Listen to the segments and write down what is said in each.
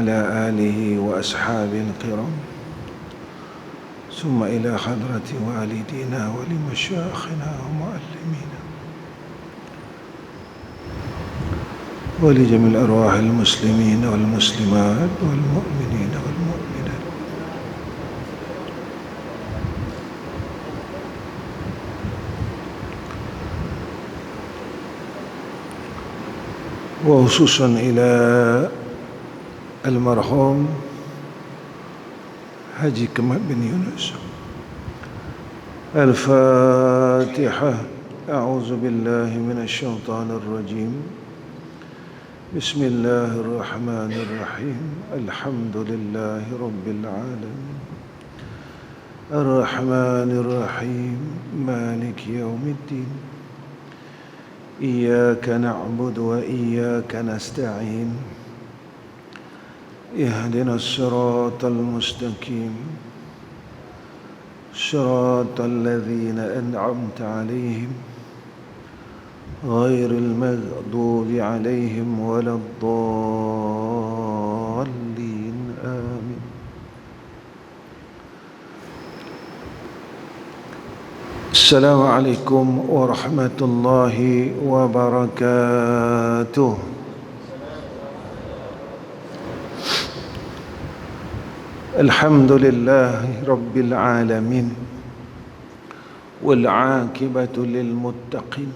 وعلى آله وأصحابه الكرام ثم إلى حضرة والدينا ولمشايخنا ومعلمينا ولجميع الأرواح المسلمين والمسلمات والمؤمنين والمؤمنات وخصوصا إلى المرحوم حاجي كمال بن يونس. الفاتحة. أعوذ بالله من الشيطان الرجيم. بسم الله الرحمن الرحيم. الحمد لله رب العالمين الرحمن الرحيم مالك يوم الدين إياك نعبد وإياك نستعين اهدنا الصراط المستقيم صراط الذين أنعمت عليهم غير المغضوب عليهم ولا الضالين آمين. السلام عليكم ورحمة الله وبركاته. الحمد لله رب العالمين والعاقبة للمتقين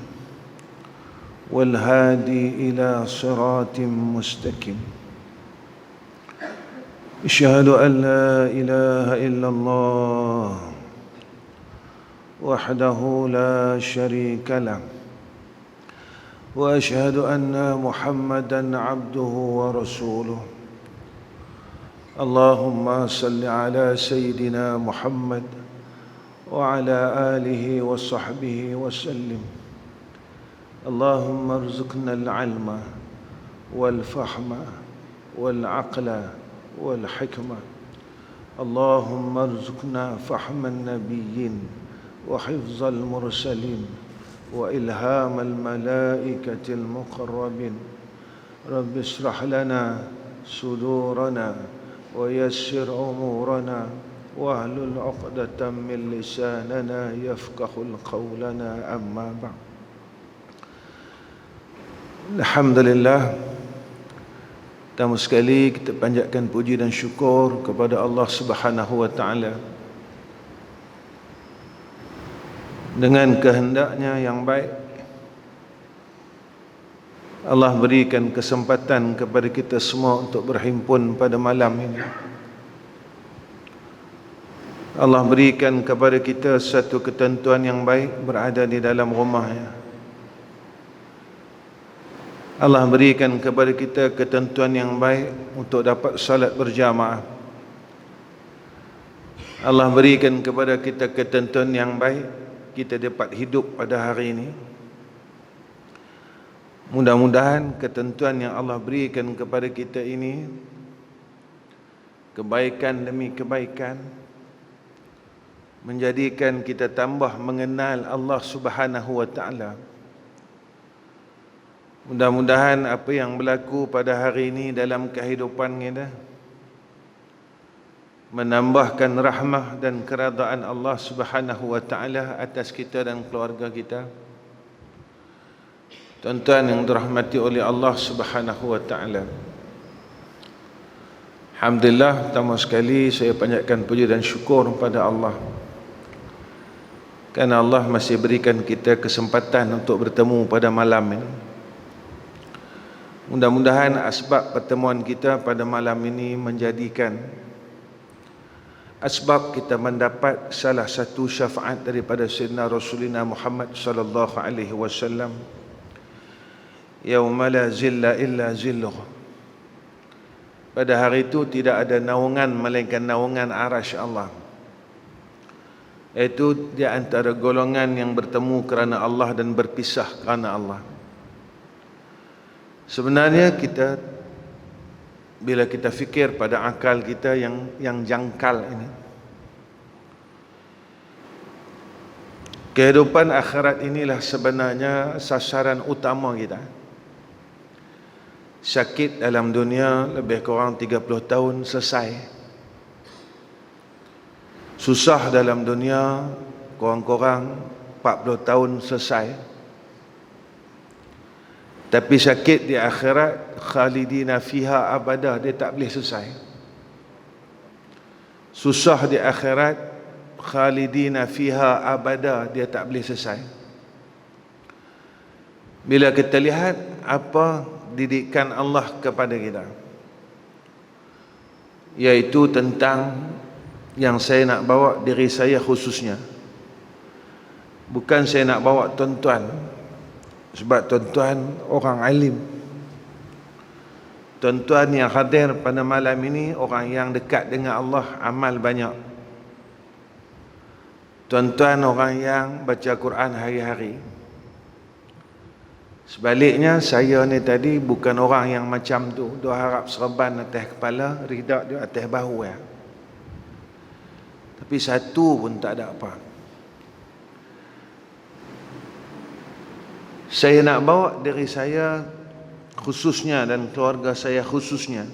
والهادي إلى صراط مستقيم. أشهد أن لا إله إلا الله وحده لا شريك له وأشهد أن محمدا عبده ورسوله. اللهم صل على سيدنا محمد وعلى آله وصحبه وسلم. اللهم ارزقنا العلم والفهم والعقل والحكمة. اللهم ارزقنا فهم النبيين وحفظ المرسلين وإلهام الملائكة المقربين. رب اشرح لنا صدورنا ويسر أمورنا واحلل عقدة من لساننا يفقه قولنا. أما بعد. Alhamdulillah, pertama sekali kita panjatkan puji dan syukur kepada Allah Subhanahu wa taala. Dengan kehendaknya yang baik, Allah berikan kesempatan kepada kita semua untuk berhimpun pada malam ini. Allah berikan kepada kita satu ketentuan yang baik berada di dalam rumahnya. Allah berikan kepada kita ketentuan yang baik untuk dapat salat berjamaah. Allah berikan kepada kita ketentuan yang baik kita dapat hidup pada hari ini. Mudah-mudahan ketentuan yang Allah berikan kepada kita ini kebaikan demi kebaikan menjadikan kita tambah mengenal Allah Subhanahu wa taala. Mudah-mudahan apa yang berlaku pada hari ini dalam kehidupan kita menambahkan rahmah dan keredaan Allah Subhanahu wa taala atas kita dan keluarga kita. Tuan-tuan yang dirahmati oleh Allah Subhanahu wa taala. Alhamdulillah, pertama sekali saya panjatkan puji dan syukur kepada Allah kerana Allah masih berikan kita kesempatan untuk bertemu pada malam ini. Mudah-mudahan asbab pertemuan kita pada malam ini menjadikan asbab kita mendapat salah satu syafaat daripada Sayyidina Rasulina Muhammad sallallahu alaihi wasallam. Yauma la zilla illa zilluh. Pada hari itu tidak ada naungan melainkan naungan arasy Allah. Itu di antara golongan yang bertemu kerana Allah dan berpisah kerana Allah. Sebenarnya kita bila kita fikir pada akal kita yang jangkal ini, kehidupan akhirat inilah sebenarnya sasaran utama kita. Sakit dalam dunia lebih kurang 30 tahun selesai. Susah dalam dunia kurang-kurang 40 tahun selesai. Tapi sakit di akhirat, khalidina fiha abada, dia tak boleh selesai. Susah di akhirat, khalidina fiha abada, dia tak boleh selesai. Bila kita lihat apa didikan Allah kepada kita, iaitu tentang yang saya nak bawa diri saya khususnya. Bukan saya nak bawa tuan-tuan, sebab tuan-tuan orang alim. Tuan-tuan yang hadir pada malam ini orang yang dekat dengan Allah, amal banyak. Tuan-tuan orang yang baca Quran hari-hari. Sebaliknya saya ni tadi bukan orang yang macam tu, duk harap serban atas kepala, ridak di atas bahu ya. Tapi satu pun tak ada apa. Saya nak bawa diri saya khususnya dan keluarga saya khususnya,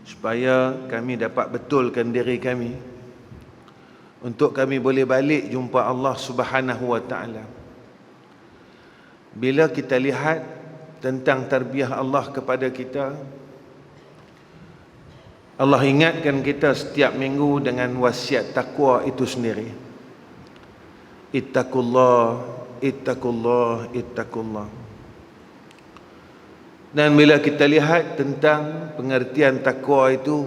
supaya kami dapat betulkan diri kami untuk kami boleh balik jumpa Allah Subhanahu wa taala. Bila kita lihat tentang tarbiyah Allah kepada kita, Allah ingatkan kita setiap minggu dengan wasiat takwa itu sendiri. Ittaqullah, ittaqullah, ittaqullah. Dan bila kita lihat tentang pengertian takwa itu,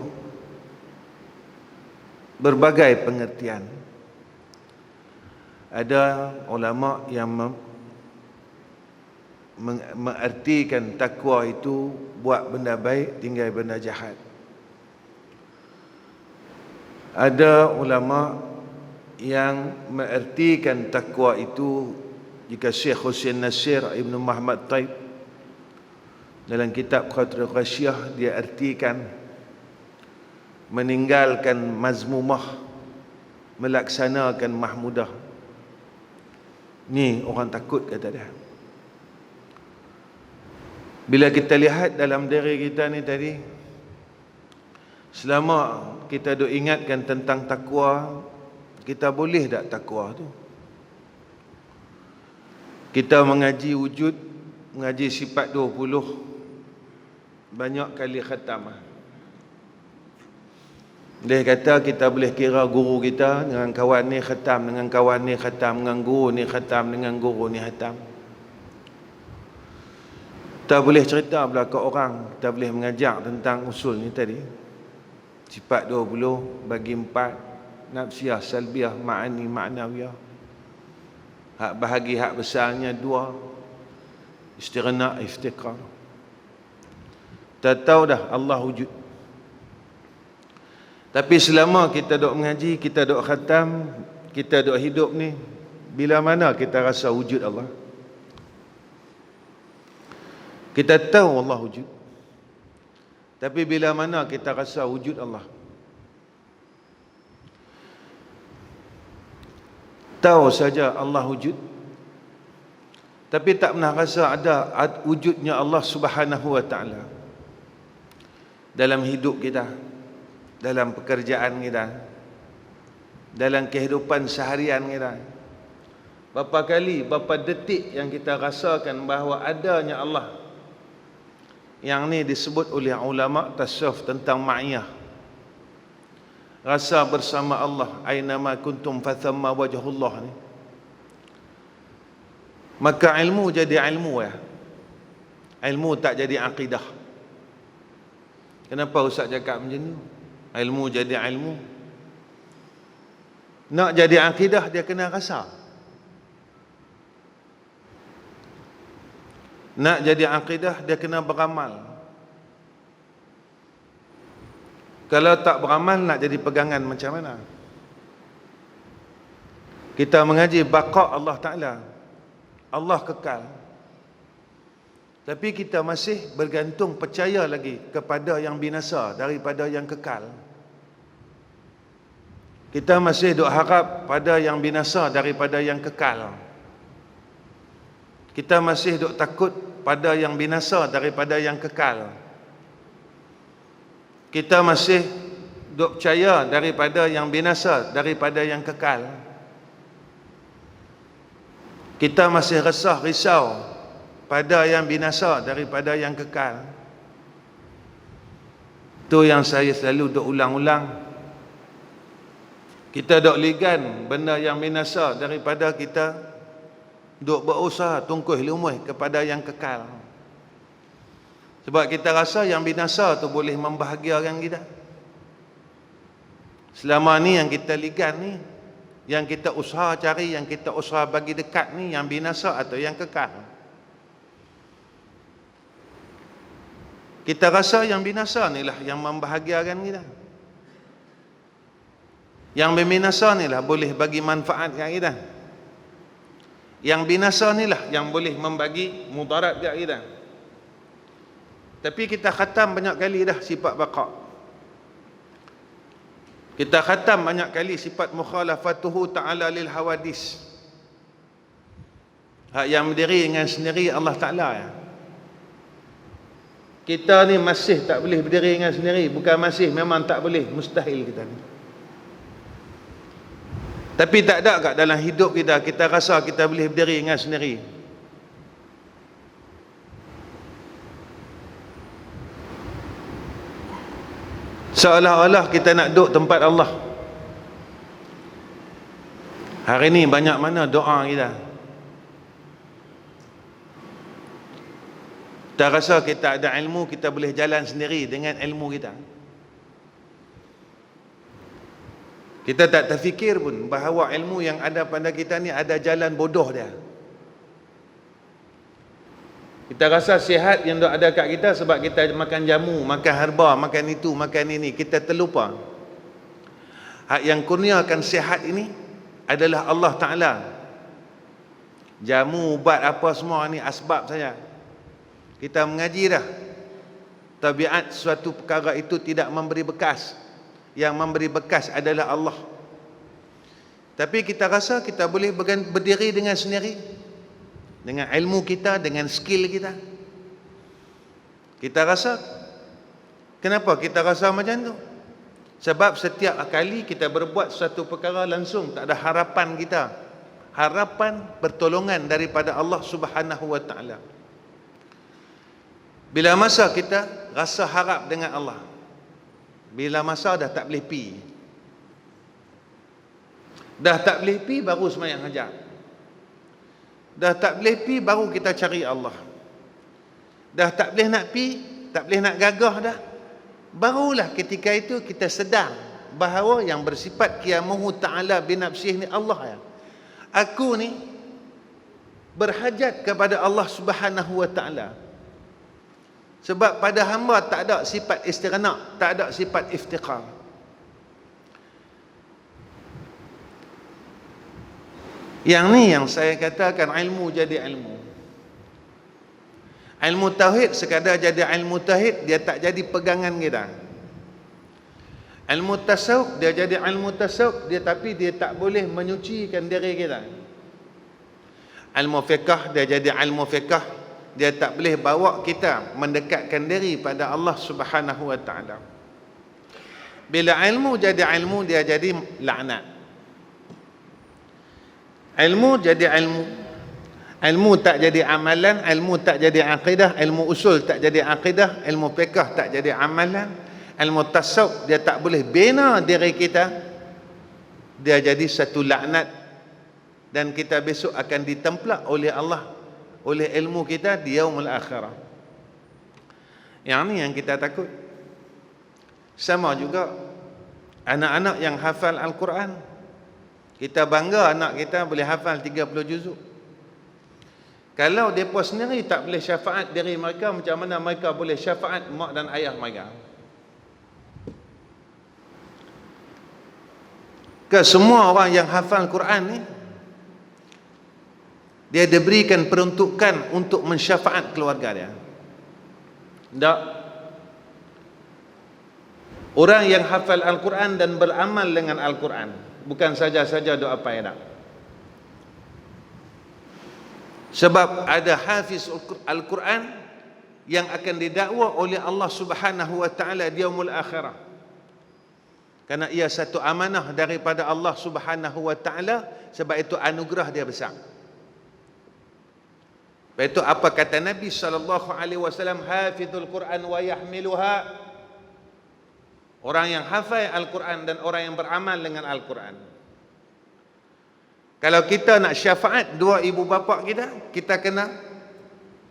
berbagai pengertian. Ada ulama yang mengartikan takwa itu buat benda baik, tinggal benda jahat. Ada ulama yang mengartikan takwa itu, jika Syekh Hussein Nasir Ibn Muhammad Taib dalam kitab Qatrul Ghasyiyah, dia artikan meninggalkan mazmumah, melaksanakan mahmudah. Ni orang takut, kata dia. Bila kita lihat dalam diri kita ni tadi, selama kita duk ingatkan tentang takwa, kita boleh tak takwa tu? Kita mengaji wujud, mengaji sifat 20, banyak kali khatam. Dia kata kita boleh kira guru kita dengan kawan ni khatam, dengan kawan ni khatam, dengan guru ni khatam, dengan guru ni khatam. Kita boleh cerita pula ke orang, kita boleh mengajar tentang usul ni tadi. Sifat 20 bagi 4, nafsiyah, salbiyah, ma'ani, ma'nawiyah. Hak bahagi hak besarnya 2, istighna, iftiqar. Kita tahu dah Allah wujud. Tapi selama kita duk mengaji, kita duk khatam, kita duk hidup ni, bila mana kita rasa wujud Allah? Kita tahu Allah wujud, tapi bila mana kita rasa wujud Allah? Tahu saja Allah wujud, tapi tak pernah rasa ada wujudnya Allah Subhanahu wa taala dalam hidup kita, dalam pekerjaan kita, dalam kehidupan seharian kita. Berapa kali, berapa detik yang kita rasakan bahawa adanya Allah? Yang ni disebut oleh ulama tasawuf tentang ma'iyah, rasa bersama Allah. Ainama kuntum fathamma wajhullah ni. Maka ilmu jadi ilmu ya. Ilmu tak jadi akidah. Kenapa Ustaz cakap macam ni? Ilmu jadi ilmu. Nak jadi akidah dia kena rasa. Nak jadi akidah dia kena beramal. Kalau tak beramal, nak jadi pegangan macam mana? Kita mengaji baqa Allah Ta'ala, Allah kekal, tapi kita masih bergantung, percaya lagi kepada yang binasa daripada yang kekal. Kita masih duk harap pada yang binasa daripada yang kekal. Kita masih duk takut pada yang binasa daripada yang kekal. Kita masih duk percaya daripada yang binasa daripada yang kekal. Kita masih resah risau pada yang binasa daripada yang kekal. Itu yang saya selalu duk ulang-ulang. Kita duk ligan benda yang binasa daripada kita duk berusaha tungkuh lumuh kepada yang kekal. Sebab kita rasa yang binasa tu boleh membahagiakan kita. Selama ni yang kita ligan ni, yang kita usaha cari, yang kita usaha bagi dekat ni, yang binasa atau yang kekal. Kita rasa yang binasa ni lah yang membahagiakan kita. Yang binasa ni lah boleh bagi manfaat kat kita. Yang binasa ni lah yang boleh membagi mudarat kat kita. Tapi kita khatam banyak kali dah sifat baqa'. Kita khatam banyak kali sifat mukhalafatuhu ta'ala lil hawadis. Hak yang berdiri dengan sendiri Allah Ta'ala ya. Kita ni masih tak boleh berdiri dengan sendiri. Bukan masih, memang tak boleh. Mustahil kita ni. Tapi tak ada kat dalam hidup kita, kita rasa kita boleh berdiri dengan sendiri. Seolah-olah kita nak duduk tempat Allah. Hari ni banyak mana doa kita. Kita rasa kita ada ilmu, kita boleh jalan sendiri dengan ilmu kita. Kita tak terfikir pun bahawa ilmu yang ada pada kita ni ada jalan bodoh dia. Kita rasa sihat yang ada kat kita sebab kita makan jamu, makan herba, makan itu, makan ini. Kita terlupa hak yang kurniakan sihat ini adalah Allah Ta'ala. Jamu, ubat apa semua ni asbab saja. Kita mengaji dah, tabiat suatu perkara itu tidak memberi bekas. Yang memberi bekas adalah Allah. Tapi kita rasa kita boleh berdiri dengan sendiri, dengan ilmu kita, dengan skill kita. Kita rasa, kenapa kita rasa macam tu? Sebab setiap kali kita berbuat satu perkara langsung tak ada harapan kita, harapan pertolongan daripada Allah Subhanahu wa Ta'ala. Bila masa kita rasa harap dengan Allah, bila masa dah tak boleh pi, dah tak boleh pi baru sembahyang hajat, dah tak boleh pi baru kita cari Allah, dah tak boleh nak pi, tak boleh nak gagah dah, barulah ketika itu kita sedar bahawa yang bersifat qiyamuhu ta'ala binafsih ni Allah ya. Aku ni berhajat kepada Allah Subhanahu wa Ta'ala. Sebab pada hamba tak ada sifat istighna, tak ada sifat iftiqar. Yang ni yang saya katakan ilmu jadi ilmu. Ilmu tauhid sekadar jadi ilmu tauhid, dia tak jadi pegangan kita. Ilmu tasawuf dia jadi ilmu tasawuf, dia tapi dia tak boleh menyucikan diri kita. Ilmu fiqh dia jadi ilmu fiqh, dia tak boleh bawa kita mendekatkan diri pada Allah Subhanahu wa Ta'ala. Bila ilmu jadi ilmu, dia jadi laknat. Ilmu jadi ilmu, ilmu tak jadi amalan, ilmu tak jadi akidah, ilmu usul tak jadi akidah, ilmu fiqh tak jadi amalan, ilmu tasawuf dia tak boleh bina diri kita, dia jadi satu laknat. Dan kita besok akan ditemplak oleh Allah, oleh ilmu kita di yaumul akhirah. Yang ni yang kita takut. Sama juga anak-anak yang hafal Al-Quran. Kita bangga anak kita boleh hafal 30 juzuk. Kalau mereka sendiri tak boleh syafaat diri mereka, macam mana mereka boleh syafaat mak dan ayah mereka? Ke semua orang yang hafal Quran ni, dia diberikan peruntukan untuk mensyafaat keluarga dia. Tak. Orang yang hafal Al-Quran dan beramal dengan Al-Quran, bukan saja-saja doa apa tak. Sebab ada hafiz Al-Quran yang akan didakwa oleh Allah Subhanahu wa taala di yaumul akhirah. Kerana ia satu amanah daripada Allah Subhanahu wa taala, sebab itu anugerah dia besar. Sebab itu apa kata Nabi sallallahu alaihi wasallam, hafizul Quran wa yahmiluha. Orang yang hafal Al-Quran dan orang yang beramal dengan Al-Quran. Kalau kita nak syafaat dua ibu bapa kita, kita kena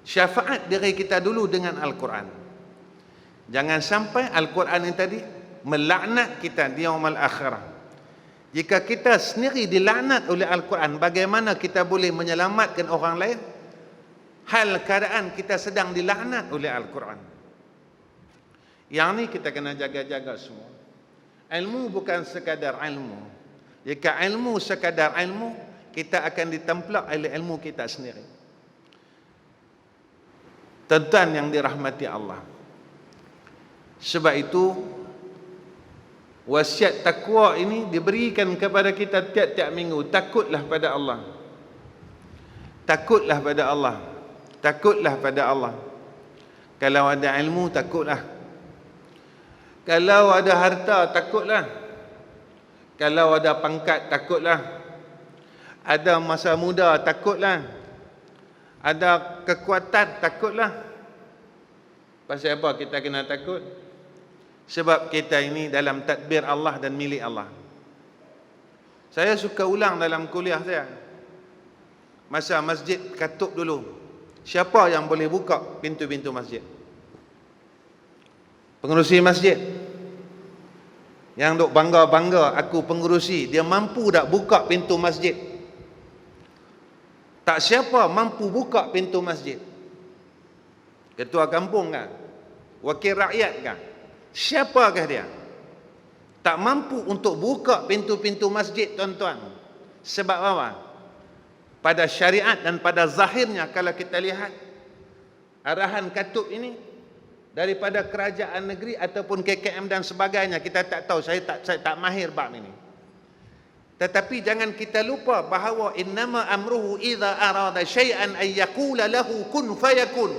syafaat diri kita dulu dengan Al-Quran. Jangan sampai Al-Quran ini tadi melaknat kita di yaumul akhirah. Jika kita sendiri dilaknat oleh Al-Quran, bagaimana kita boleh menyelamatkan orang lain? Hal keadaan kita sedang dilaknat oleh Al-Quran. Yang ni kita kena jaga-jaga semua. Ilmu bukan sekadar ilmu. Jika ilmu sekadar ilmu, kita akan ditemplak oleh ilmu kita sendiri. Tuan-tuan yang dirahmati Allah. Sebab itu wasiat takwa ini diberikan kepada kita tiap-tiap minggu. Takutlah pada Allah. Takutlah pada Allah. Takutlah pada Allah. Kalau ada ilmu, takutlah. Kalau ada harta, takutlah. Kalau ada pangkat, takutlah. Ada masa muda, takutlah. Ada kekuatan, takutlah. Pasal apa kita kena takut? Sebab kita ini dalam tadbir Allah dan milik Allah. Saya suka ulang dalam kuliah saya. Masa masjid katuk dulu, siapa yang boleh buka pintu-pintu masjid? Pengerusi masjid. Yang duk bangga-bangga, aku pengerusi, dia mampu tak buka pintu masjid? Tak siapa mampu buka pintu masjid. Ketua kampung kan? Wakil rakyat kan? Siapakah dia? Tak mampu untuk buka pintu-pintu masjid, tuan-tuan. Sebab apa? Pada syariat dan pada zahirnya, kalau kita lihat arahan katuk ini daripada kerajaan negeri ataupun KKM dan sebagainya, kita tak tahu, saya tak mahir bab ini. Tetapi jangan kita lupa bahawa innama amruhu idza arada syai'an ay yaqula lahu kun fayakun.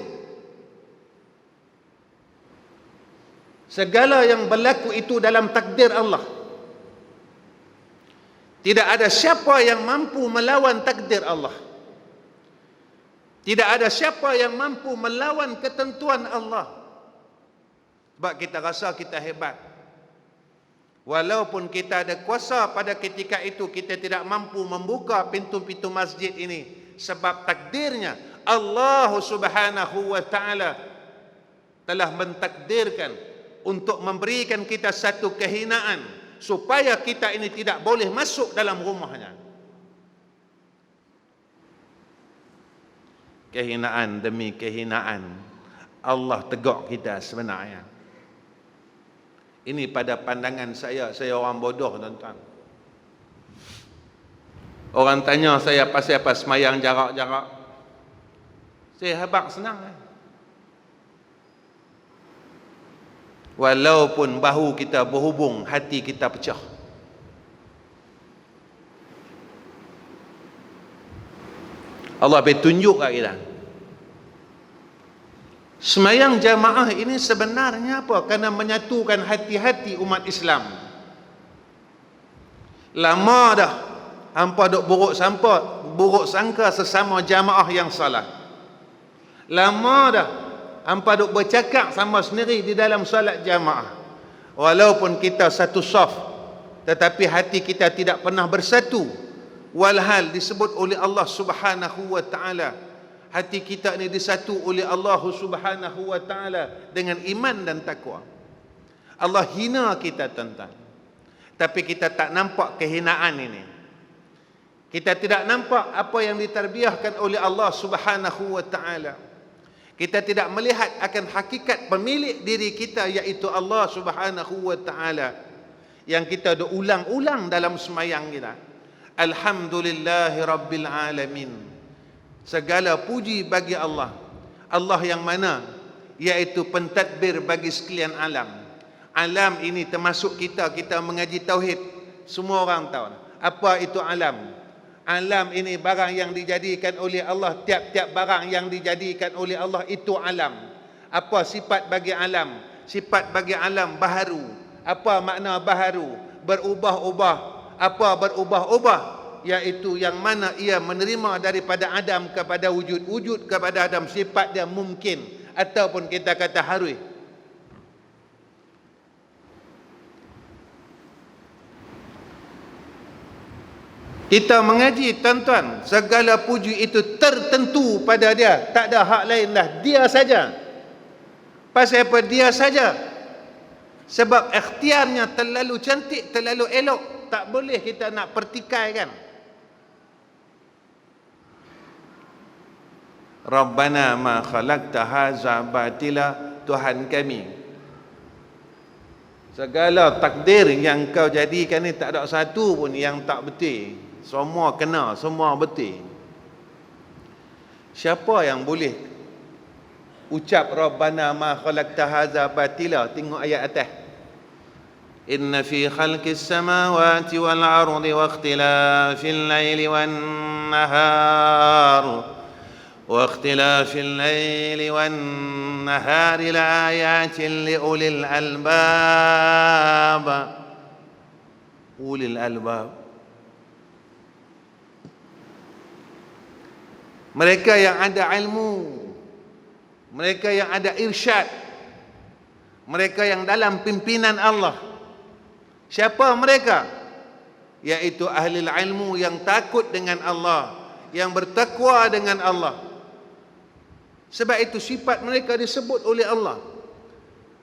Segala yang berlaku itu dalam takdir Allah. Tidak ada siapa yang mampu melawan takdir Allah. Tidak ada siapa yang mampu melawan ketentuan Allah. Sebab kita rasa kita hebat. Walaupun kita ada kuasa pada ketika itu, kita tidak mampu membuka pintu-pintu masjid ini. Sebab takdirnya Allah Subhanahu wa ta'ala telah mentakdirkan untuk memberikan kita satu kehinaan, supaya kita ini tidak boleh masuk dalam rumahnya. Kehinaan demi kehinaan, Allah tegak kita sebenarnya. Ini pada pandangan saya orang bodoh, tuan-tuan. Orang tanya saya pasal apa semayang jarak-jarak. Saya habaq senang. Walaupun bahu kita berhubung, hati kita pecah. Allah bertunjuk kat kita. Semayang jamaah ini sebenarnya apa? Kerana menyatukan hati-hati umat Islam. Lama dah hampa duk buruk sangka sesama jamaah yang salah. Lama dah hampa duk bercakap sama sendiri di dalam solat jamaah. Walaupun kita satu saf, tetapi hati kita tidak pernah bersatu. Walhal disebut oleh Allah Subhanahu wa ta'ala, hati kita ini disatu oleh Allah Subhanahu wa ta'ala dengan iman dan takwa. Allah hina kita, tuan-tuan. Tapi kita tak nampak kehinaan ini. Kita tidak nampak apa yang ditarbiahkan oleh Allah Subhanahu wa ta'ala. Kita tidak melihat akan hakikat pemilik diri kita, iaitu Allah Subhanahu wa ta'ala, yang kita dah ulang-ulang dalam semayang kita. Alhamdulillahi Rabbil Alamin. Segala puji bagi Allah. Allah yang mana? Iaitu pentadbir bagi sekalian alam. Alam ini termasuk kita mengaji tauhid. Semua orang tahu apa itu alam. Alam ini barang yang dijadikan oleh Allah. Tiap-tiap barang yang dijadikan oleh Allah itu alam. Apa sifat bagi alam? Sifat bagi alam baharu. Apa makna baharu? Berubah-ubah. Apa berubah-ubah? Iaitu yang mana ia menerima daripada Adam kepada wujud. Wujud kepada Adam, sifat dia mungkin. Ataupun kita kata harus. Kita mengaji, tuan-tuan, segala puji itu tertentu pada dia. Tak ada hak lain lah. Dia saja. Pasal apa? Dia saja. Sebab ikhtiarnya terlalu cantik, terlalu elok. Tak boleh kita nak pertikaikan. Rabbana ma khalaqta hadza batila, Tuhan kami, segala takdir yang kau jadikan ni tak ada satu pun yang tak betul. Semua kena, semua betul. Siapa yang boleh ucap Rabbana ma khalaqta hadza batila? Tengok ayat atas. Inna fi khalqis samawati wal ardi wa ikhtilafil laili wan nahar واختلاف الليل والنهار لآيات لأولي الألباب. أولي الألباب, mereka yang ada ilmu, mereka yang ada irsyad, mereka yang dalam pimpinan Allah. Siapa mereka? Yaitu ahli ilmu yang takut dengan Allah, yang bertakwa dengan Allah. Sebab itu sifat mereka disebut oleh Allah.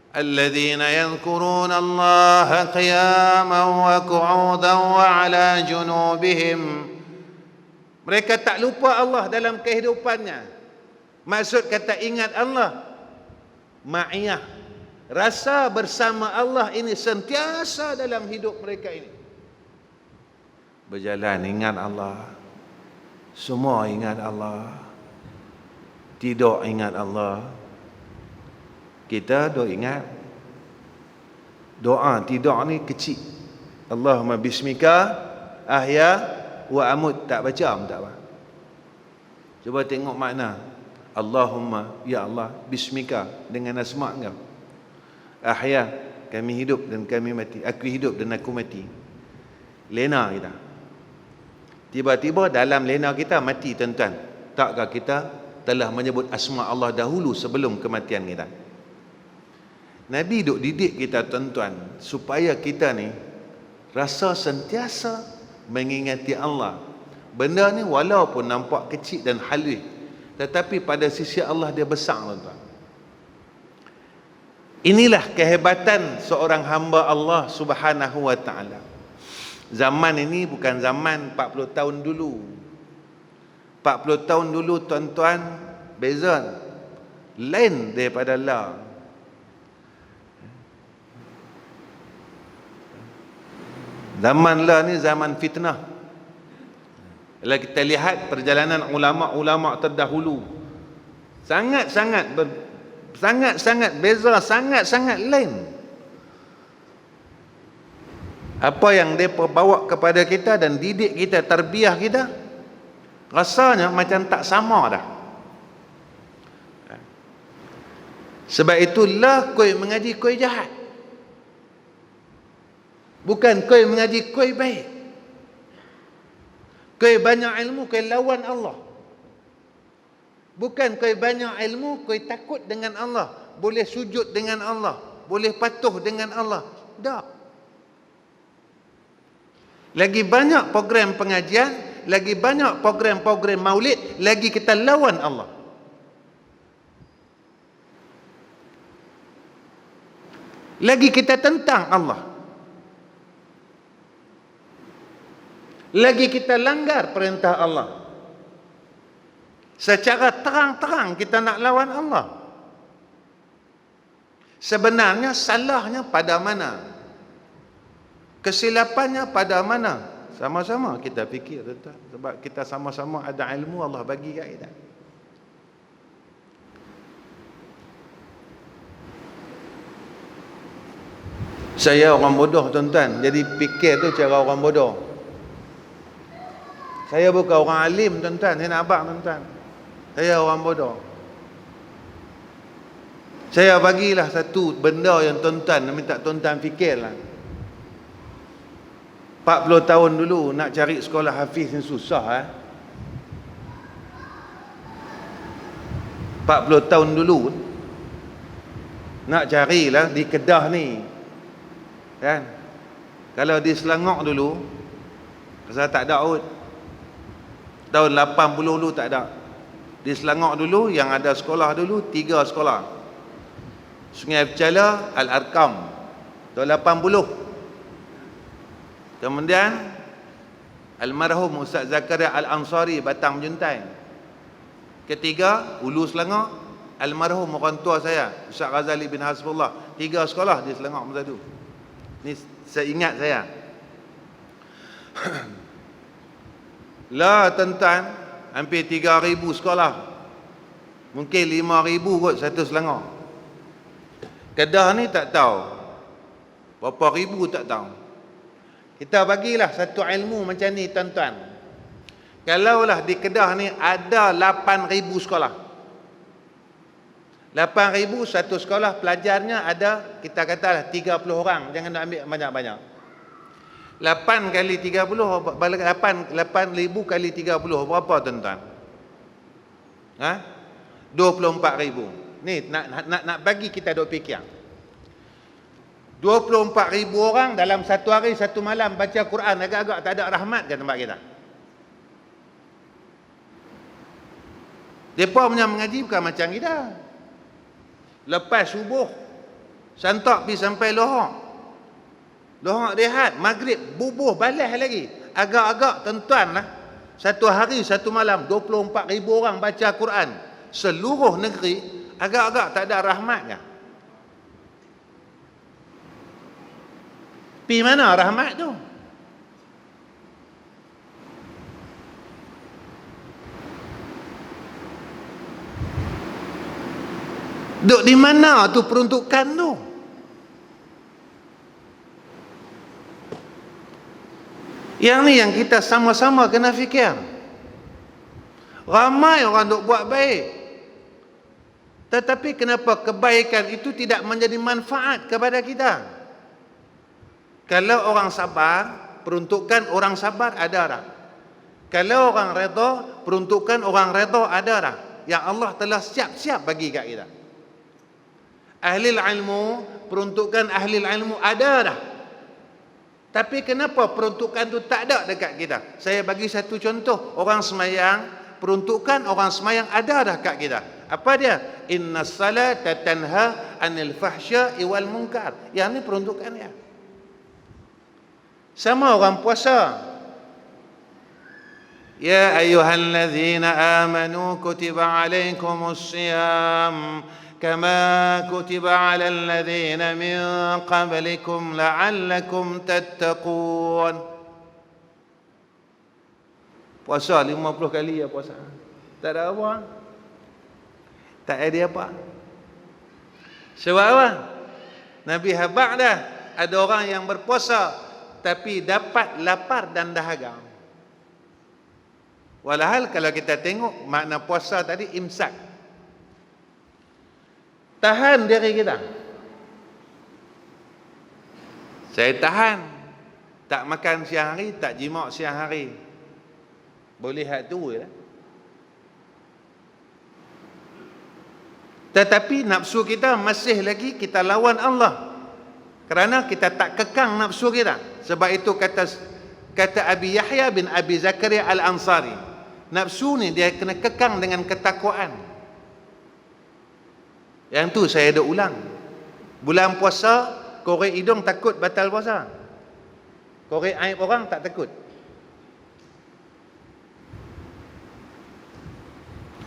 Alladzina yadhkuruna Allah qiyaman wa qu'udan wa 'ala junubihim. Mereka tak lupa Allah dalam kehidupannya. Maksud kata ingat Allah, ma'iyah, rasa bersama Allah ini sentiasa dalam hidup mereka ini. Berjalan ingat Allah, semua ingat Allah. Tidak ingat Allah, kita doa ingat. Doa tidak ni kecil. Allahumma bismika ahya wa amut, tak baca pun tak apa. Cuba tengok makna. Allahumma, ya Allah, bismika, dengan asma' Engkau. Ahya, kami hidup dan kami mati. Aku hidup dan aku mati. Lena kita. Tiba-tiba dalam lena kita mati, tuan-tuan. Takkah kita telah menyebut asma' Allah dahulu sebelum kematian kita? Nabi duk didik kita, tuan-tuan, supaya kita ni rasa sentiasa mengingati Allah. Benda ni walaupun nampak kecil dan halus, tetapi pada sisi Allah dia besar, tuan-tuan. Inilah kehebatan seorang hamba Allah Subhanahu wa ta'ala. Zaman ini bukan zaman 40 tahun dulu. 40 tahun dulu, tuan-tuan, beza lain daripada Allah. Zaman lah ni zaman fitnah. Kalau kita lihat perjalanan ulama-ulama terdahulu, sangat-sangat beza, sangat-sangat lain. Apa yang mereka bawa kepada kita dan didik kita, tarbiyah kita, rasanya macam tak sama dah. Sebab itulah koi mengaji koi jahat. Bukan koi mengaji koi baik. Koi banyak ilmu, koi lawan Allah. Bukan koi banyak ilmu, koi takut dengan Allah, boleh sujud dengan Allah, boleh patuh dengan Allah. Tak. Lagi banyak program pengajian, lagi banyak program-program maulid, lagi kita lawan Allah. Lagi kita tentang Allah. Lagi kita langgar perintah Allah. Secara terang-terang kita nak lawan Allah. Sebenarnya salahnya pada mana? Kesilapannya pada mana? Sama-sama kita fikir, tuan-tuan. Sebab kita sama-sama ada ilmu Allah bagi kat kita. Saya orang bodoh, tuan-tuan. Jadi fikir tu cara orang bodoh. Saya bukan orang alim tuan-tuan, saya nak abang tuan-tuan. Saya orang bodoh. Saya bagilah satu benda yang tuan-tuan minta tuan-tuan fikirlah. 40 tahun dulu nak cari sekolah hafiz yang susah 40 tahun dulu nak carilah di Kedah ni. Kan? Kalau di Selangor dulu pasal tak ada out. Tahun 80 dulu tak ada. Di Selangor dulu yang ada sekolah dulu 3 sekolah. Sungai Pecala, Al-Arkam. Tahun 80. Kemudian almarhum Ustaz Zakaria Al-Ansari Batang Menjuntai. Ketiga, Hulu Selangor, almarhum orang tua saya Ustaz Ghazali bin Hasbullah. 3 sekolah di Selangor masa tu. Ni saya ingat saya. Lah tuan-tuan, hampir 3,000 sekolah. Mungkin 5,000 kot satu Selangor. Kedah ni tak tahu. Berapa ribu tak tahu. Kita bagilah satu ilmu macam ni tuan-tuan. Kalaulah di Kedah ni ada 8,000 sekolah. 8,000 satu sekolah pelajarnya ada, kita katalah 30 orang. Jangan nak ambil banyak-banyak. 8 kali 30, 8,000 kali 30 berapa tuan-tuan? 24,000. Ni nak bagi kita duk fikir. 24,000 orang dalam satu hari satu malam baca Quran, agak-agak tak ada rahmat ke tempat kita? Mereka punya mengaji bukan macam kita. Lepas subuh santak pergi sampai lohak. Lohak rehat, maghrib bubuh balas lagi. Agak-agak tuan-tuan lah, satu hari satu malam 24,000 orang baca Quran seluruh negeri, agak-agak tak ada rahmat ke? Pi mana rahmat tu? Duk di mana tu peruntukan tu? Yang ni yang kita sama-sama kena fikir. Ramai orang duk buat baik, tetapi kenapa kebaikan itu tidak menjadi manfaat kepada kita? Kalau orang sabar, peruntukan orang sabar ada dah. Kalau orang redha, peruntukan orang redha ada dah. Yang Allah telah siap-siap bagi kat kita. Ahli ilmu, peruntukan ahli ilmu ada dah. Tapi kenapa peruntukan tu tak ada dekat kita? Saya bagi satu contoh. Orang semayang, peruntukan orang semayang ada dah kat kita. Apa dia? Innas salata tanha anil fahsya'i wal munkar. Yang ni peruntukan dia. Sama orang puasa. Ya ayyuhallazina amanu kutiba alaikumus siyam kama kutiba alal ladzina min qablikum la'allakum tattaqun. Puasa 50 kali ya puasa. Tak ada apa. Tak ada apa. Sebab apa? Nabi habaq dah ada orang yang berpuasa tapi dapat lapar dan dahaga. Walhal kalau kita tengok makna puasa tadi imsak. Tahan diri kita. Saya tahan. Tak makan siang hari, tak jimak siang hari. Boleh hak tu lah. Tetapi nafsu kita masih lagi kita lawan Allah. Kerana kita tak kekang nafsu kita. Sebab itu kata Abi Yahya bin Abi Zakaria Al-Ansari, nafsu ni dia kena kekang dengan ketakwaan. Yang tu saya ada ulang. Bulan puasa, korek hidung takut batal puasa. Korek aib orang tak takut.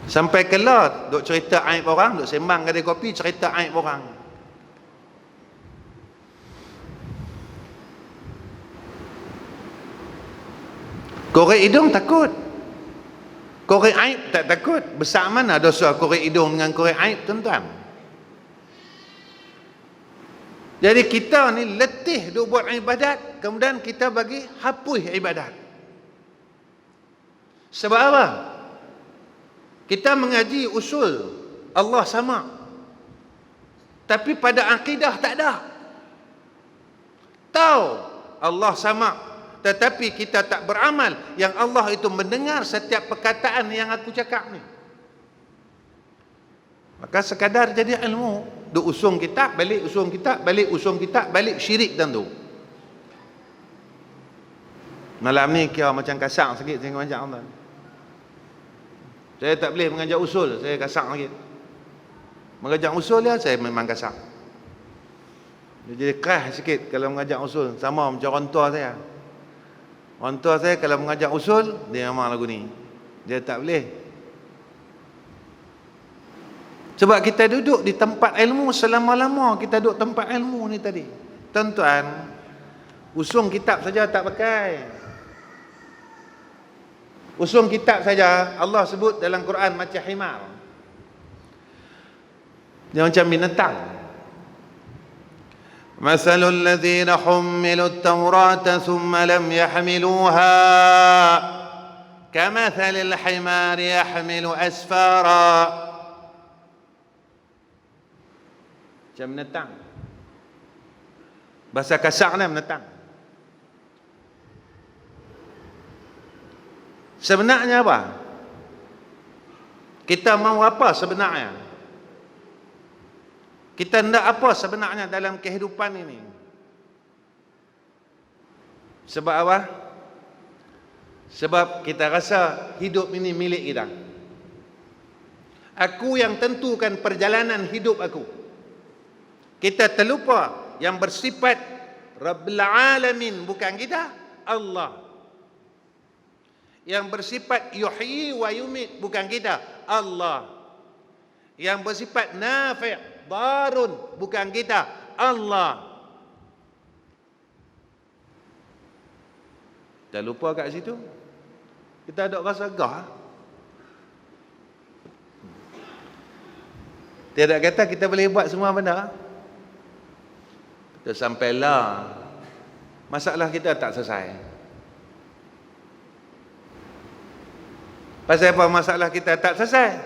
Sampai kelar duk cerita aib orang, duk sembang kedai kopi cerita aib orang. Korek hidung takut. Korek aib tak takut. Besar mana dosa korek hidung dengan korek aib tuan-tuan? Jadi kita ni letih duk buat ibadat, kemudian kita bagi hapus ibadat. Sebab apa? Kita mengaji usul Allah sama, tapi pada akidah tak ada. Tahu Allah sama, tetapi kita tak beramal yang Allah itu mendengar setiap perkataan yang aku cakap ni. Maka sekadar jadi ilmu, duk usung kitab, balik usung kitab, balik usung kitab, balik syirik dan tu. Malam ni kira macam kasar sikit saya mengajar Allah. Saya tak boleh mengajar usul, saya kasar sikit. Mengajar usul dia saya memang kasar. Dia jadi keras sikit kalau mengajar usul, sama macam orang tua saya. Orang tua saya kalau mengajar usul, dia memang lagu ni. Dia tak boleh. Sebab kita duduk di tempat ilmu selama-lama, kita duduk tempat ilmu ni tadi. Tuan-tuan, usung kitab saja tak pakai. Usung kitab saja Allah sebut dalam Quran macam himar. Dia macam binatang. Masalul ladzina hummilut Taurata thumma lam yahmiluha kamathalil himar yahmilu asfara. Macam binatang. Bahasa kasarnya binatang. Sebenarnya apa? Kita mau apa sebenarnya? Kita hendak apa sebenarnya dalam kehidupan ini? Sebab apa? Sebab kita rasa hidup ini milik kita. Aku yang tentukan perjalanan hidup aku. Kita terlupa yang bersifat Rabbul Alamin bukan kita, Allah. Yang bersifat yuhyi wa yumit bukan kita, Allah. Yang bersifat nafi' darun bukan kita, Allah. Kita lupa kat situ. Kita ada rasa gah. Tiada kata kita boleh buat semua benda. Kita sampailah masalah kita tak selesai. Pasal apa masalah kita tak selesai?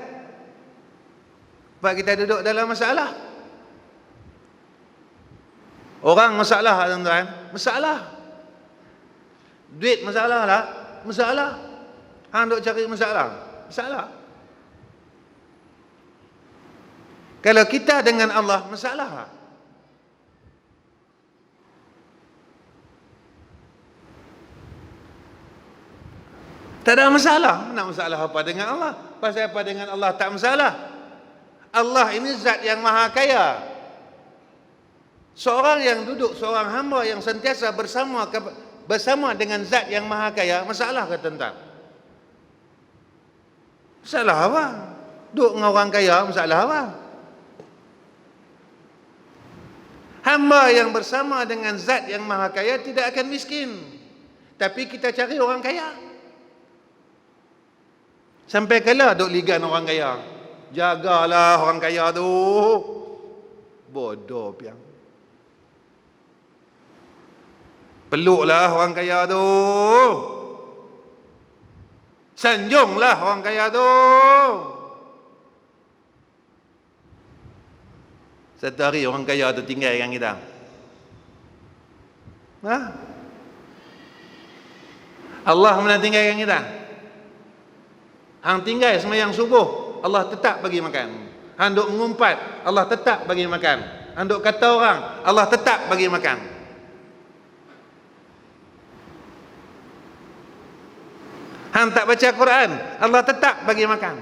Sebab kita duduk dalam masalah. Orang masalah, tuan-tuan, masalah. Duit masalah lah, masalah. Hang duk cari masalah, masalah. Kalau kita dengan Allah, masalah. Tak ada masalah. Nak masalah apa dengan Allah? Pasal apa dengan Allah tak masalah? Allah ini zat yang maha kaya. Seorang yang duduk, seorang hamba yang sentiasa bersama dengan zat yang maha kaya, masalah ke tuan-tuan? Masalah apa? Duduk dengan orang kaya, masalah apa? Hamba yang bersama dengan zat yang maha kaya tidak akan miskin. Tapi kita cari orang kaya. Sampai kala duk ligan orang kaya. Jagalah orang kaya tu. Bodoh piang. Peluklah orang kaya tu. Sanjunglah orang kaya tu. Satu hari orang kaya tu tinggal dengan kita. Ha? Allah mana tinggal dengan kita? Hang tinggal sembahyang subuh, Allah tetap bagi makan. Hang duk mengumpat, Allah tetap bagi makan. Hang duk kata orang, Allah tetap bagi makan. Hang tak baca Quran, Allah tetap bagi makan.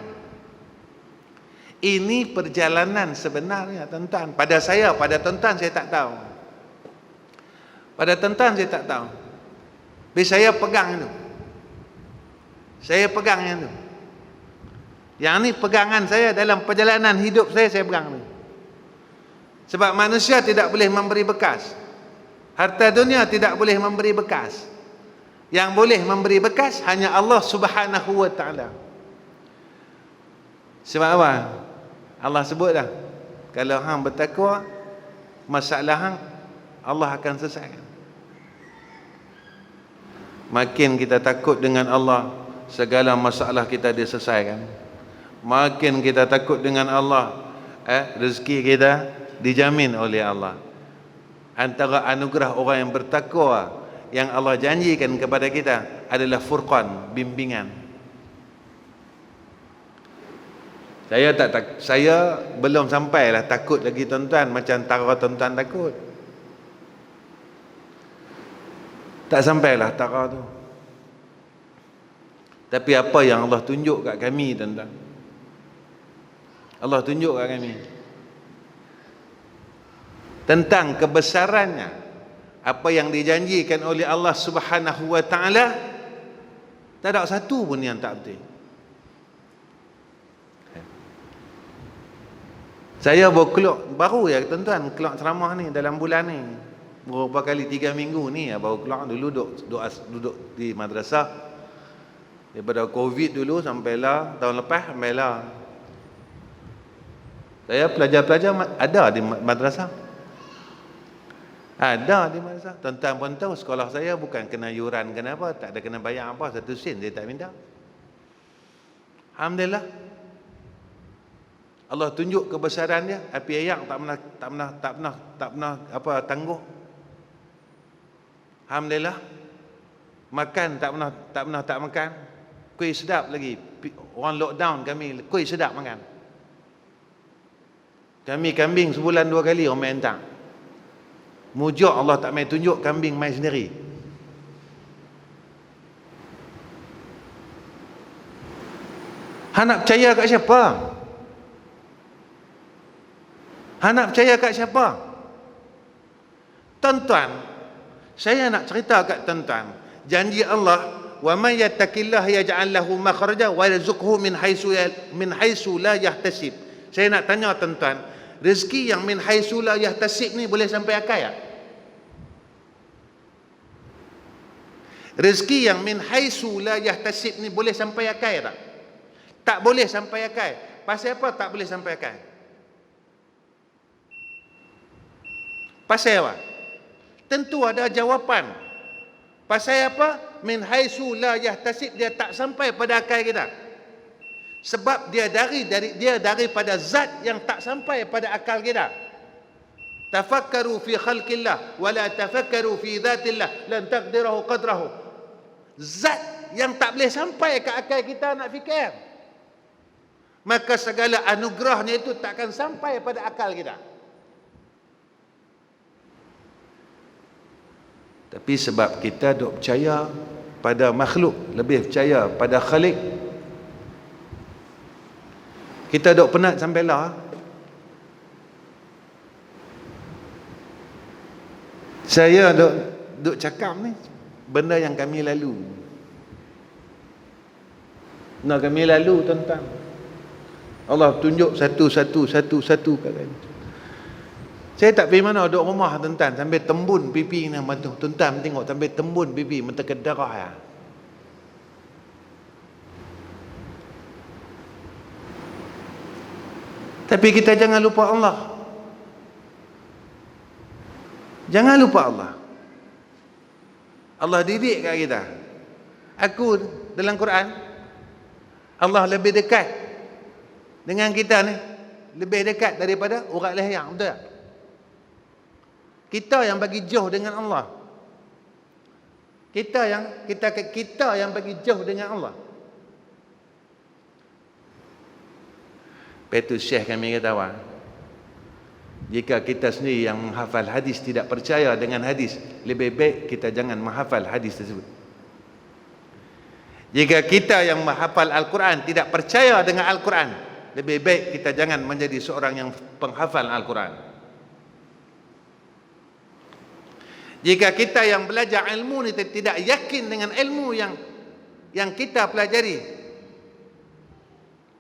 Ini perjalanan sebenarnya, tuan-tuan. Pada saya, pada tuan-tuan saya tak tahu. Pada tuan-tuan saya tak tahu. Tapi saya pegang itu. Saya pegang yang itu. Yang ni pegangan saya dalam perjalanan hidup saya pegang ni. Sebab manusia tidak boleh memberi bekas. Harta dunia tidak boleh memberi bekas. Yang boleh memberi bekas hanya Allah Subhanahu wa taala. Sebab apa? Allah sebut dah, kalau hang bertakwa, masalah hang Allah akan selesaikan. Makin kita takut dengan Allah, segala masalah kita diselesaikan. Makin kita takut dengan Allah, rezeki kita dijamin oleh Allah. Antara anugerah orang yang bertakwa yang Allah janjikan kepada kita adalah furqan, bimbingan. Saya belum sampailah takut lagi tuan-tuan macam tara tuan-tuan takut. Tak sampailah tara tu. Tapi apa yang Allah tunjuk kat kami tuan-tuan, Allah tunjuk kat kami tentang kebesarannya, apa yang dijanjikan oleh Allah Subhanahu wa taala, tak ada satu pun yang tak betul. Saya baru ya tuan-tuan keluar ceramah ni dalam bulan ni. Beberapa kali 3 minggu ni baru keluar. Dulu duduk di madrasah. Daripada Covid dulu sampailah tahun lepas sampailah. Saya pelajar-pelajar ada di madrasah. Ada di madrasah. Tuan-tuan pun tahu sekolah saya bukan kena yuran kena apa, tak ada kena bayar apa, 1 sen saya tak minta. Alhamdulillah. Allah tunjuk kebesaran dia, api ayak tak pernah apa tangguh. Alhamdulillah. Makan tak pernah tak makan. Kuih sedap lagi. Orang lockdown kami kuih sedap makan. Kami kambing sebulan 2 kali orang main tak. Mujur Allah tak main tunjuk kambing main sendiri. Hang nak percaya kat siapa? Hang nak percaya kat siapa? Tuan-tuan, saya nak cerita kat tuan-tuan, janji Allah, wa man yattaqillaha yaj'al lahu makhraja wa yarzuqhu min haitsu la yahtasib. Saya nak tanya tuan-tuan, rezeki yang min haitsu la yahtasib ni boleh sampai akal tak? Rezeki yang min haitsu la yahtasib ni boleh sampai akal tak? Tak boleh sampai akal. Pasal apa tak boleh sampai akal? Pasal apa? Tentu ada jawapan. Pasal apa? Min haitsu la yahtasib, dia tak sampai pada akal kita. Sebab dia daripada zat yang tak sampai pada akal kita. Tafakkaru fi khalqillah wa la tafakkaru fi dhatillah lan taqdirahu qadrahu. Zat yang tak boleh sampai ke akal kita nak fikir. Maka segala anugerahnya itu takkan sampai pada akal kita. Tapi sebab kita duk percaya pada makhluk, lebih percaya pada Khalik, kita duk penat sampai lah. Saya duk cakap ni benda yang kami lalu. Nah, kami lalu tuan-tuan. Allah tunjuk satu kat kami. Saya tak pergi mana duduk rumah tuan-tuan sampai tembun pipi ni matu. Tuan-tuan tengok sampai tembun pipi mentekan darah ya. Tapi kita jangan lupa Allah. Jangan lupa Allah. Allah didik kat kita. Aku dalam Quran, Allah lebih dekat dengan kita ni, lebih dekat daripada urat leher, betul tak? Kita yang bagi jauh dengan Allah. Kita yang bagi jauh dengan Allah. Petu Syekh kami kata, jika kita sendiri yang menghafal hadis tidak percaya dengan hadis, lebih baik kita jangan menghafal hadis tersebut. Jika kita yang menghafal Al-Quran tidak percaya dengan Al-Quran, lebih baik kita jangan menjadi seorang yang penghafal Al-Quran. Jika kita yang belajar ilmu ni tidak yakin dengan ilmu yang kita pelajari,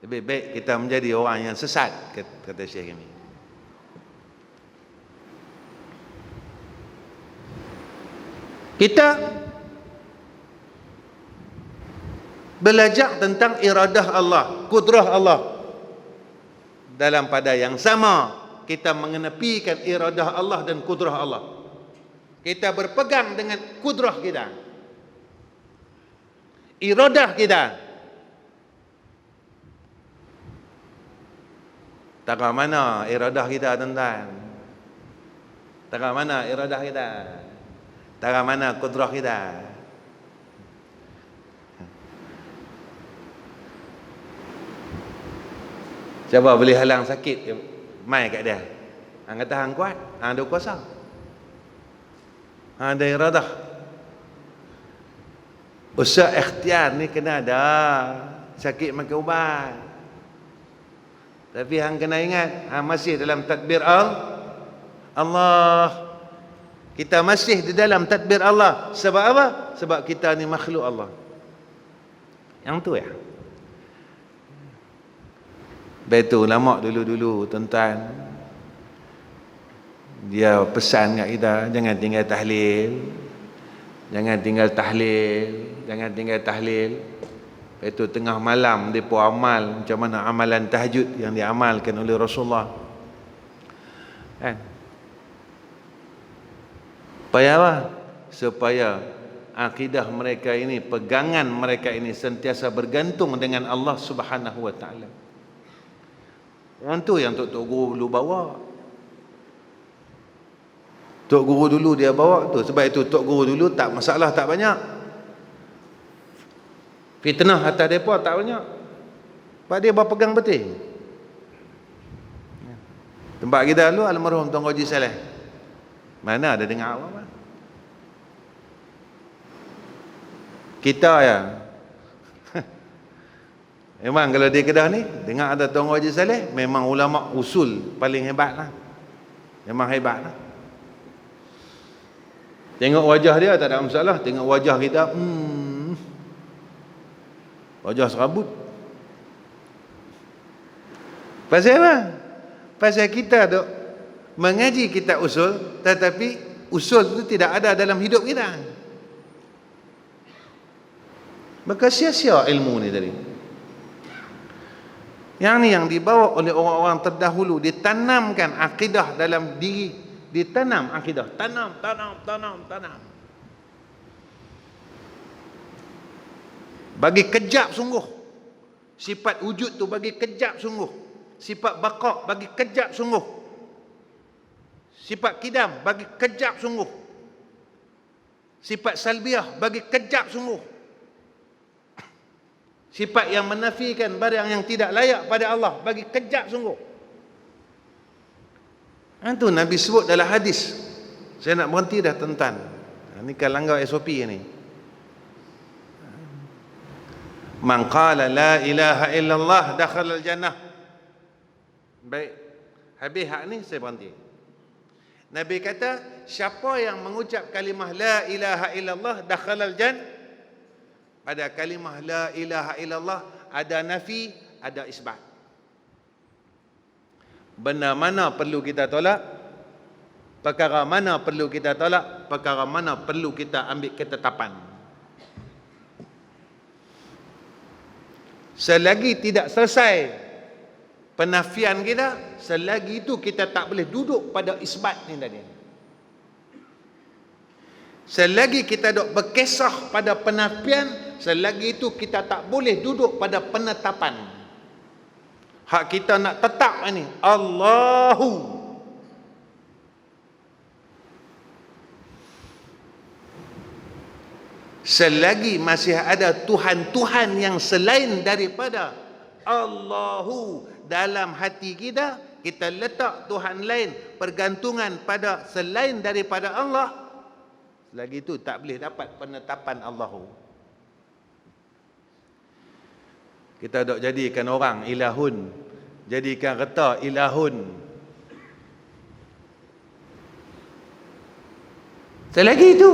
lebih baik kita menjadi orang yang sesat, kata Syekh ini. Kita belajar tentang iradah Allah, kudrah Allah. Dalam pada yang sama, kita mengenepikan iradah Allah dan kudrah Allah. Kita berpegang dengan kudrah kita. iradah kita. Tara mana iradah kita, tuan-tuan? Tara mana iradah kita? Tara mana kudrah kita? Siapa boleh halang sakit mai kat dia? Hang kata hang kuat, hang ada kuasa. Hang ada iradah. Usaha ikhtiar ni kena ada. Sakit makan ubat. Tapi hang kena ingat, hang masih dalam tadbir Allah. Kita masih di dalam tadbir Allah. Sebab apa? Sebab kita ni makhluk Allah. Yang tu ya. Betul ulama dulu-dulu, tuan-tuan, dia pesan kat kita, jangan tinggal tahlil. Jangan tinggal tahlil. Jangan tinggal tahlil. Itu tengah malam depa amal macam mana amalan tahajud yang diamalkan oleh Rasulullah. Kan? Supaya apa? Supaya akidah mereka ini, pegangan mereka ini sentiasa bergantung dengan Allah Subhanahu wa taala. Yang tu yang Tok Guru dulu bawa. Tok Guru dulu dia bawa tu. Sebab itu Tok Guru dulu tak masalah tak banyak. Fitnah atas mereka tak banyak. Sebab dia berpegang betul. Tempat kita dulu almarhum Tuan Haji Saleh. Mana ada dengar apa-apa. Kita ya. Memang kalau di Kedah ni dengar ada Tuan Haji Saleh, memang ulama usul paling hebat lah. Memang hebat lah. Tengok wajah dia tak ada masalah. Tengok wajah kita, wajah serabut. Pasal apa? Pasal kita duk mengaji kitab usul, tetapi usul itu tidak ada dalam hidup kita. Maka sia-sia ilmu ni tadi. Yang ni yang dibawa oleh orang-orang terdahulu, ditanamkan akidah dalam diri, ditanam akidah, tanam. Bagi kejap sungguh. Sifat wujud tu bagi kejap sungguh. Sifat baqa bagi kejap sungguh. Sifat kidam bagi kejap sungguh. Sifat salbiah bagi kejap sungguh. Sifat yang menafikan barang yang tidak layak pada Allah bagi kejap sungguh. Itu Nabi sebut dalam hadis. Saya nak berhenti dah, tuan-tuan. Ini kan langgar SOP ni. Man qala la ilaha illallah dakhala al-jannah. Baik. Habis hak ni saya berhenti. Nabi kata, siapa yang mengucap kalimah la ilaha illallah dakhala al-jannah. Pada kalimah la ilaha illallah ada nafi, ada isbat. Benda mana perlu kita tolak, perkara mana perlu kita tolak, perkara mana perlu kita ambil ketetapan. Selagi tidak selesai penafian kita, selagi itu kita tak boleh duduk pada isbat ni tadi. Selagi kita duk berkisah pada penafian, selagi itu kita tak boleh duduk pada penetapan. Hak kita nak tetap ni Allahu. Selagi masih ada Tuhan-Tuhan yang selain daripada Allahu dalam hati kita, kita letak Tuhan lain, pergantungan pada selain daripada Allah, selagi itu tak boleh dapat penetapan Allahu. Kita dok jadikan orang ilahun, jadikan reta ilahun. Selagi itu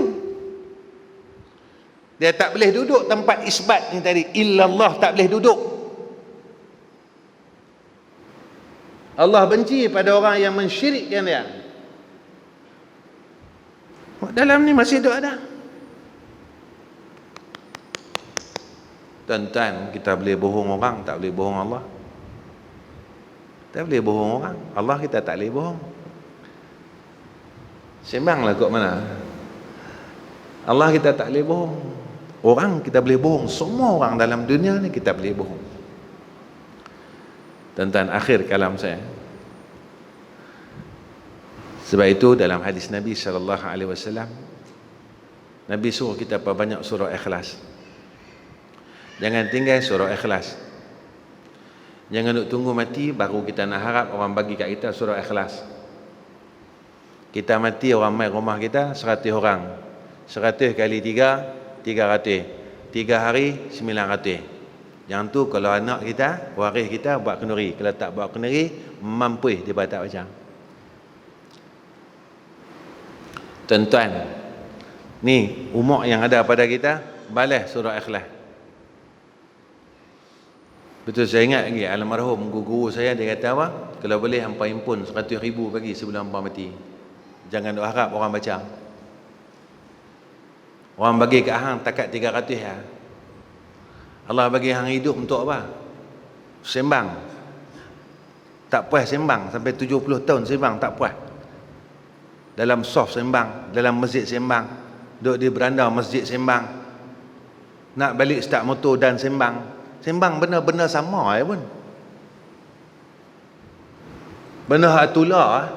dia tak boleh duduk tempat isbat ni tadi, illallah tak boleh duduk. Allah benci pada orang yang mensyirikkan dia. Dalam ni masih ada. Tuan-tuan, kita boleh bohong orang, tak boleh bohong Allah. Kita boleh bohong orang, Allah kita tak boleh bohong. Sembanglah kot mana. Allah kita tak boleh bohong. Orang kita boleh bohong. Semua orang dalam dunia ni kita boleh bohong. Tentang akhir kalam saya. Sebab itu dalam hadis Nabi SAW, Nabi suruh kita perbanyak surah Ikhlas. Jangan tinggal surah Ikhlas. Jangan duk tunggu mati baru kita nak harap orang bagi kat kita surah Ikhlas. Kita mati, orang mai rumah kita 100 orang. 100 kali 3, 300. 3 hari 900. Yang tu kalau anak kita, waris kita buat kenduri. Kalau tak buat kenduri, mampu dia tak baca. Tuan-tuan, ni umur yang ada pada kita, balas surah Ikhlas. Betul, saya ingat lagi almarhum guru saya, dia kata apa? Kalau boleh hampa impun 100,000 bagi sebelum hampa mati. Jangan duk harap orang baca. Orang bagi kat hang takat 300 ya. Allah bagi hang hidup untuk apa? Sembang. Tak puas sembang sampai 70 tahun sembang tak puas. Dalam soft sembang, dalam masjid sembang, duduk di beranda masjid sembang, nak balik start motor dan sembang. Sembang benda-benda sama pun. Benda hak tular.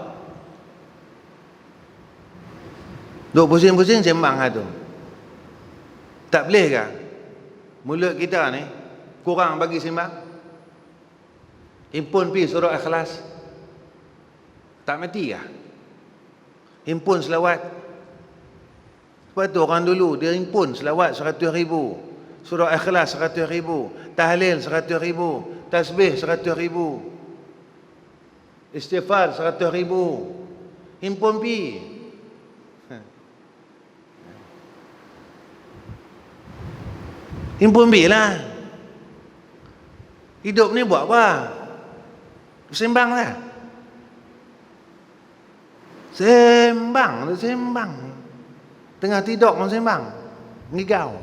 Duduk pusing-pusing sembang hak tu. Tak boleh ke? Mulut kita ni kurang bagi sembang. Himpun pi surah Ikhlas. Tak mati ke? Himpun selawat. Sebab tu orang dulu dia himpun selawat 100,000, surah Ikhlas 100,000, tahlil 100,000, tasbih 100,000, istighfar 100,000. Himpun pi. Himpun pi lah. Hidup ni buat apa? Sembang lah. Sembang, sembang. Tengah tidur pun sembang. Ngigau.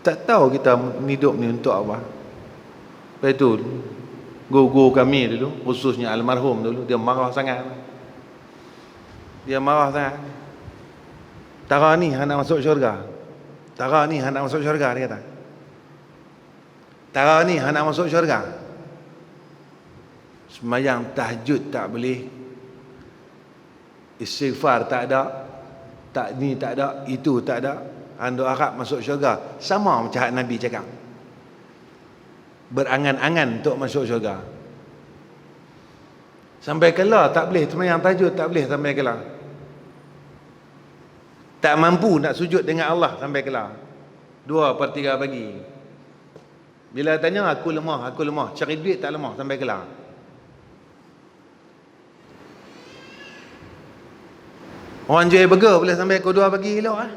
Tak tahu kita hidup ni untuk apa. Lepas itu, guru kami dulu, khususnya almarhum dulu, dia marah sangat. Dia marah sangat. Tara ni hang nak masuk syurga. Tara ni hang nak masuk syurga, dia kata. Tara ni hang nak masuk syurga. Semayang tahajud tak boleh, istighfar tak ada, tak ni tak ada, itu tak ada, anda harap masuk syurga. Sama macam Nabi cakap, berangan-angan untuk masuk syurga. Sampai kelar tak boleh semayang tahajud, tak boleh sampai kelar. Tak mampu nak sujud dengan Allah sampai kelar. 2/3 pagi. Bila tanya aku lemah, cari duit tak lemah sampai kelar. Orang jual burger boleh sampai pukul 2 pagi elok ah.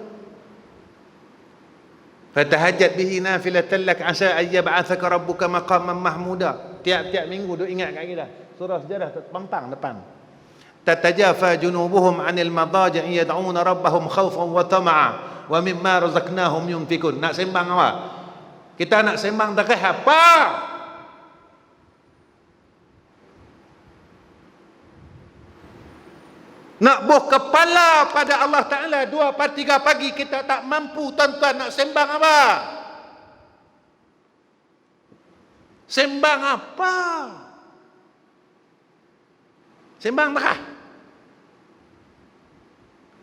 Fatahajjat bihi nafilatan lak asa ay yab'athaka rabbuka maqaman mahmuda. Tiap-tiap minggu duk ingat kat kita. Surah sejarah terpampang depan. Tatajafa junubuhum 'anil madaji' yad'una rabbahum khaufan wa tama'a wa mimma razaqnahum yunfikun. Nak sembang apa? Kita nak sembang tak apa? Nak buh kepala pada Allah Ta'ala 2/3 pagi kita tak mampu, tuan-tuan, nak sembang apa? Sembang apa? Sembang tak?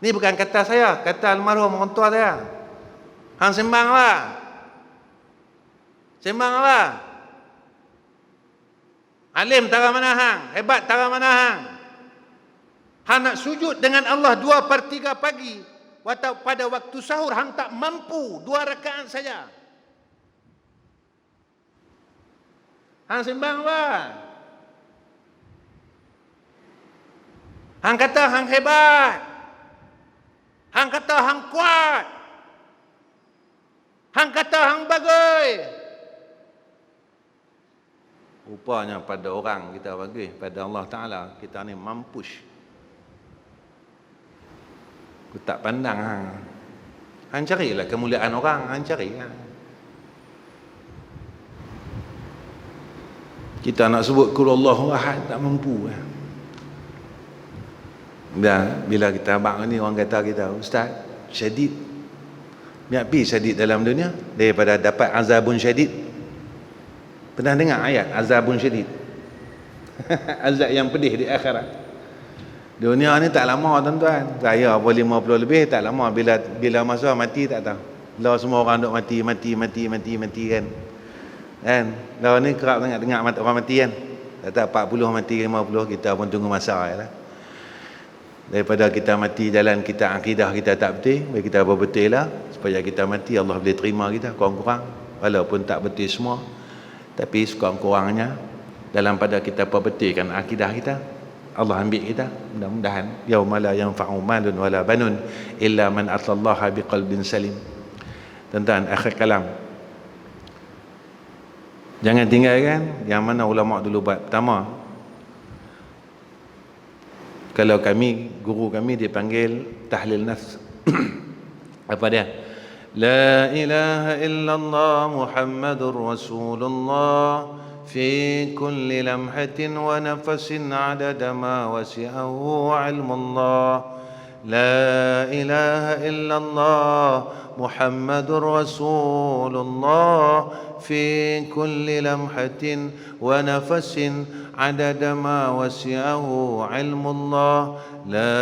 Ni bukan kata saya, kata almarhum orang tua saya. Hang sembang apa? Sembang apa? Alim tara mana hang? Hebat tara mana hang? Hang nak sujud dengan Allah 2/3 pagi, pada waktu sahur hang tak mampu 2 rakaat saja. Hang sembang apa? Hang kata hang hebat. Hang kata hang kuat. Hang kata hang bagus. Rupanya pada orang kita bagus, pada Allah Ta'ala kita ni mampus. Aku tak pandang hang. Hang carilah kemuliaan orang, hang cari hang. Kita nak sebut qul Allahu ahad tak mampu. Dan bila kita abang ni orang kata kita, ustaz, syadid. Miapi syadid dalam dunia daripada dapat azabun syadid. Pernah dengar ayat azabun syadid? Azab yang pedih di akhirat. Dunia ni tak lama tuan-tuan. Saya apa 50 lebih tak lama, bila masa mati tak tahu. Lah semua orang duk mati kan. Kan? Lah ni kerap sangat dengar orang mati kan. Tak tahu 40 mati 50, kita pun tunggu masa lah. Daripada kita mati jalan kita akidah kita tak betul, bagi kita betul lah supaya kita mati Allah boleh terima kita kurang-kurang walaupun tak betul semua, tapi sekurang-kurangnya dalam pada kita perbetulkan akidah kita, Allah ambil kita. Mudah-mudahan yauma la yanfa'u malun wala banun illa man atallaha biqalbin salim. Tuan-tuan, akhir kalam, jangan tinggalkan yang mana ulama dulu buat. Pertama, kalau kami, guru kami dipanggil tahlil nafs. Apa dia? La ilaha illallah Muhammadur Rasulullah في كل لمحة ونفس عدد ما وسعه علم الله. لا إله إلا الله محمد رسول الله في كل لمحة ونفس عدد ما وسعه علم الله. لا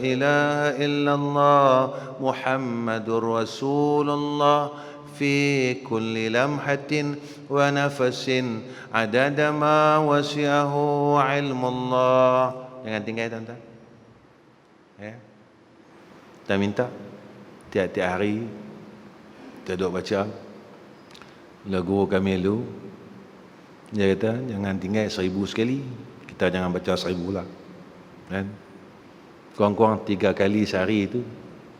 إله إلا الله محمد رسول الله في كل لمحة ونفس عدد ما وسعه علم الله. Jangan tinggal tuan-tuan. Ya. Kita minta tiap-tiap hari kita duduk baca. Bila guru kami dulu, dia kata jangan tinggal 1000 sekali. Kita jangan baca 1000 lah. Kan? Kurang-kurang 3 kali sehari itu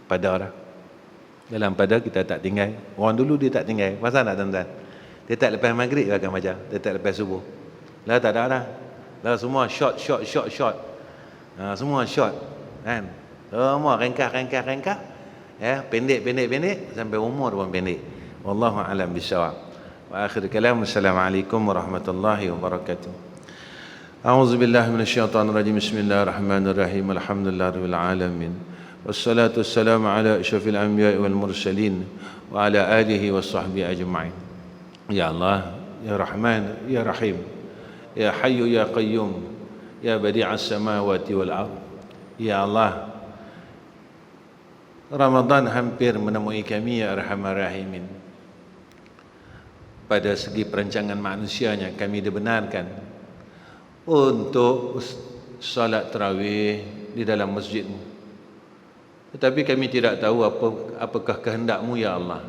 pada dah. Dalam pada kita tak tinggal. Orang dulu dia tak tinggal. Pasal tak tuan-tuan? Dia tak lepas maghrib akan baca. Dia tak lepas subuh. Lah tak ada dah. Lah semua short. Semua short. Kan? Semua rengkah. Ya, pendek sampai umur pun pendek. Wallahu a'lam bissawab. Wa akhir kalam. Assalamualaikum warahmatullahi wabarakatuh. A'udzu billahi minasyaitonir rajim. Bismillahirrahmanirrahim. Alhamdulillahirabbil alamin. Wassalatu wassalamu ala asyrafil anbiya'i wal mursalin wa ala alihi wa sahbihi ajma'in. Ya Allah, Ya Rahman, Ya Rahim, Ya Hayyu Ya Qayyum, Ya Badi'as samawati wal ard. Ya Allah, Ramadan hampir menemui kami, Ya Arhamar Rahimin. Pada segi perancangan manusianya kami dibenarkan untuk salat tarawih di dalam masjidmu. Tetapi kami tidak tahu apakah kehendak-Mu, Ya Allah.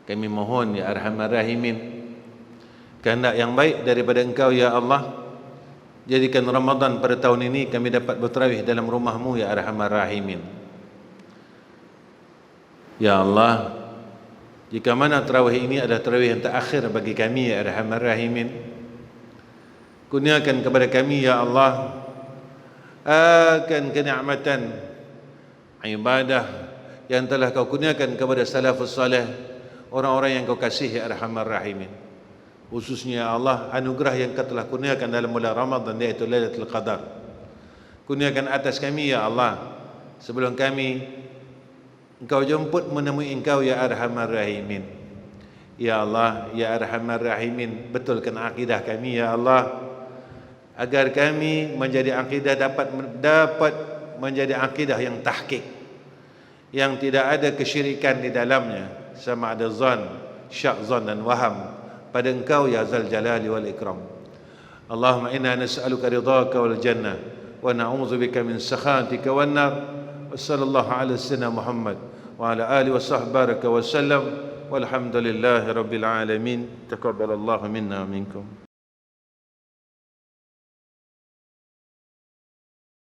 Kami mohon, Ya Arhamar Rahimin, kehendak yang baik daripada Engkau, Ya Allah. Jadikan Ramadan pada tahun ini kami dapat bertarawih dalam rumah-Mu, Ya Arhamar Rahimin. Ya Allah, jika mana tarawih ini adalah tarawih yang terakhir bagi kami, Ya Arhamar Rahimin, kurniakan kepada kami, Ya Allah, akan kenikmatan ibadah yang telah Kau kurniakan kepada salafus salih, orang-orang yang Kau kasih, Ya Arhamar Rahimin. Khususnya, Ya Allah, anugerah yang Kau telah kurniakan dalam bulan Ramadan, iaitu Lailatul Qadar. Kurniakan atas kami, Ya Allah, sebelum kami Engkau jemput menemui Engkau, Ya Arhamar Rahimin. Ya Allah, Ya Arhamar Rahimin, betulkan akidah kami, Ya Allah, agar kami menjadi akidah dapat menjadi akidah yang tahqiq, yang tidak ada kesyirikan di dalamnya, sama ada zan, syak zan dan waham pada Engkau, Ya Zal Jalali wal Ikram. Allahumma inna nas'aluka ridhaka wal jannah wa na'udzubika min sakhatika wan nar. Wassallallahu ala sayyidina Muhammad wa ala alihi wa sahbihi wa sallam. Walhamdulillahi rabbil alamin. Taqabbalallahu minna wa minkum.